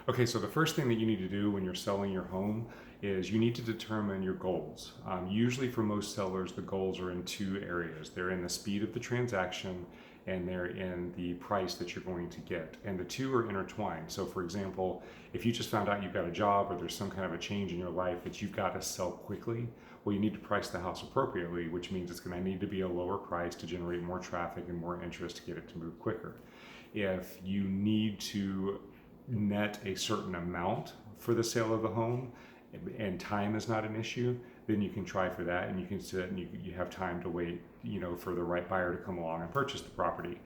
Okay, so the first thing that you need to do when you're selling your home is you need to determine your goals. Usually, for most sellers, the goals are in two areas. They're in the speed of the transaction and they're in the price that you're going to get. And the two are intertwined. So, for example, if you just found out you've got a job or there's some kind of a change in your life that you've got to sell quickly, well, you need to price the house appropriately, which means it's going to need to be a lower price to generate more traffic and more interest to get it to move quicker. If you need to net a certain amount for the sale of the home and time is not an issue, then you can try for that, and you can sit and you have time to wait, for the right buyer to come along and purchase the property.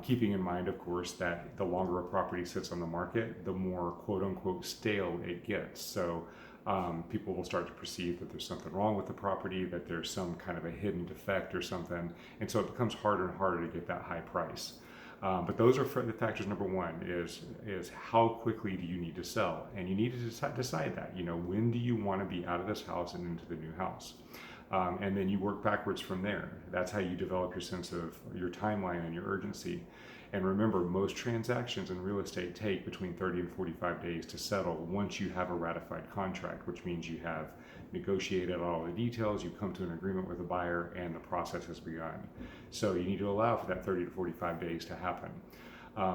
Keeping in mind, of course, that the longer a property sits on the market, the more quote unquote stale it gets. So people will start to perceive that there's something wrong with the property, that there's some kind of a hidden defect or something. And so it becomes harder and harder to get that high price. But those are the factors. Number one is how quickly do you need to sell, and you need to decide that. When do you want to be out of this house and into the new house, and then you work backwards from there. That's how you develop your sense of your timeline and your urgency. And remember, most transactions in real estate take between 30 and 45 days to settle once you have a ratified contract, which means you have negotiated all the details, you've come to an agreement with the buyer, and the process has begun. So you need to allow for that 30 to 45 days to happen.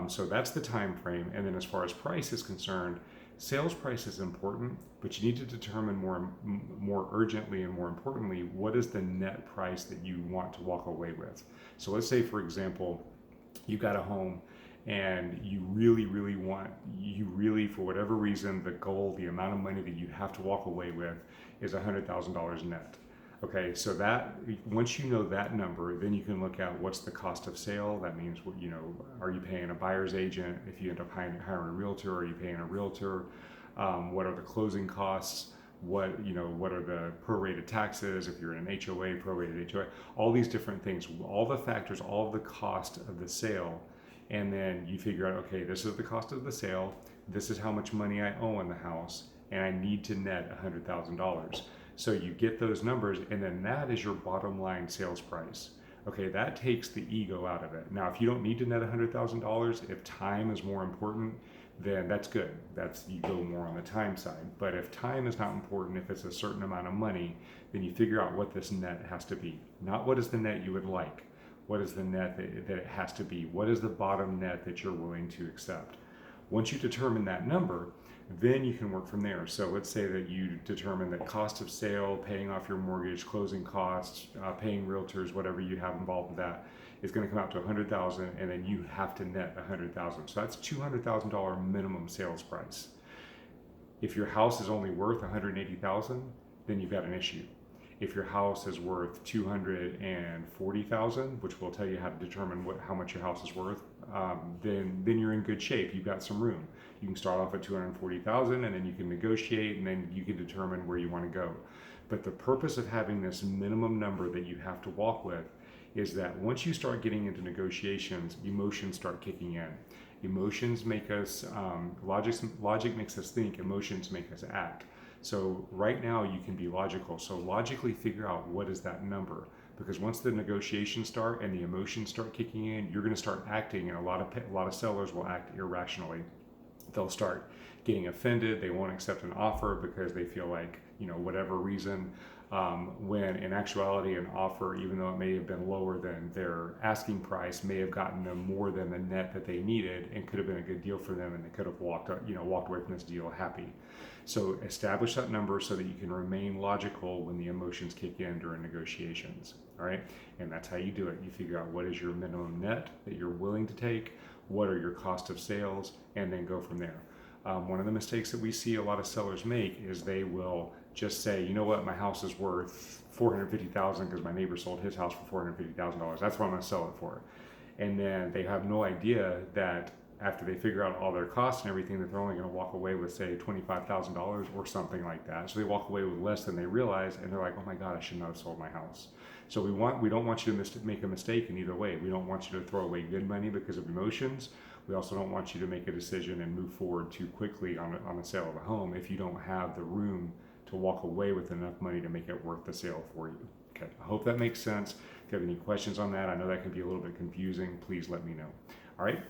So that's the time frame. And then as far as price is concerned, sales price is important, but you need to determine more urgently and more importantly, what is the net price that you want to walk away with. So let's say, for example, you got a home and you really, for whatever reason, the goal, the amount of money that you have to walk away with is $100,000 net. Okay, so that once you know that number, then you can look at what's the cost of sale. That means, are you paying a buyer's agent? If you end up hiring a realtor, are you paying a realtor? What are the closing costs? What are the prorated taxes? If you're in an HOA, prorated HOA, all these different things, all the factors, all of the cost of the sale. And then you figure out, okay, this is the cost of the sale. This is how much money I owe on the house, and I need to net $100,000. So you get those numbers, and then that is your bottom line sales price. Okay, that takes the ego out of it. Now, if you don't need to net $100,000, if time is more important, then that's good. You go more on the time side. But if time is not important, if it's a certain amount of money, then you figure out what this net has to be. Not what is the net you would like. What is the net that it has to be? What is the bottom net that you're willing to accept? Once you determine that number, then you can work from there. So let's say that you determine that cost of sale, paying off your mortgage, closing costs, paying realtors, whatever you have involved with that, is going to come out to $100,000, and then you have to net $100,000. So that's $200,000 minimum sales price. If your house is only worth $180,000, then you've got an issue. If your house is worth $240,000, which will tell you how to determine how much your house is worth, then you're in good shape. You've got some room. You can start off at $240,000, and then you can negotiate, and then you can determine where you want to go. But the purpose of having this minimum number that you have to walk with is that once you start getting into negotiations, emotions start kicking in. Emotions make us, logic makes us think, emotions make us act. So right now you can be logical. So logically figure out what is that number, because once the negotiations start and the emotions start kicking in, you're going to start acting, and a lot of sellers will act irrationally. They'll start getting offended. They won't accept an offer because they feel like, whatever reason, when in actuality an offer, even though it may have been lower than their asking price, may have gotten them more than the net that they needed and could have been a good deal for them, and they could have walked away from this deal happy. So establish that number so that you can remain logical when the emotions kick in during negotiations. All right, and that's how you do it. You figure out what is your minimum net that you're willing to take, what are your cost of sales, and then go from there. One of the mistakes that we see a lot of sellers make is they will just say, you know what, my house is worth $450,000 because my neighbor sold his house for $450,000. That's what I'm going to sell it for. And then they have no idea that after they figure out all their costs and everything, that they're only going to walk away with, say, $25,000 or something like that. So they walk away with less than they realize, and they're like, oh my God, I should not have sold my house. So we don't want you to make a mistake in either way. We don't want you to throw away good money because of emotions. We also don't want you to make a decision and move forward too quickly on the sale of a home if you don't have the room to walk away with enough money to make it worth the sale for you. Okay, I hope that makes sense. If you have any questions on that, I know that can be a little bit confusing, please let me know. All right,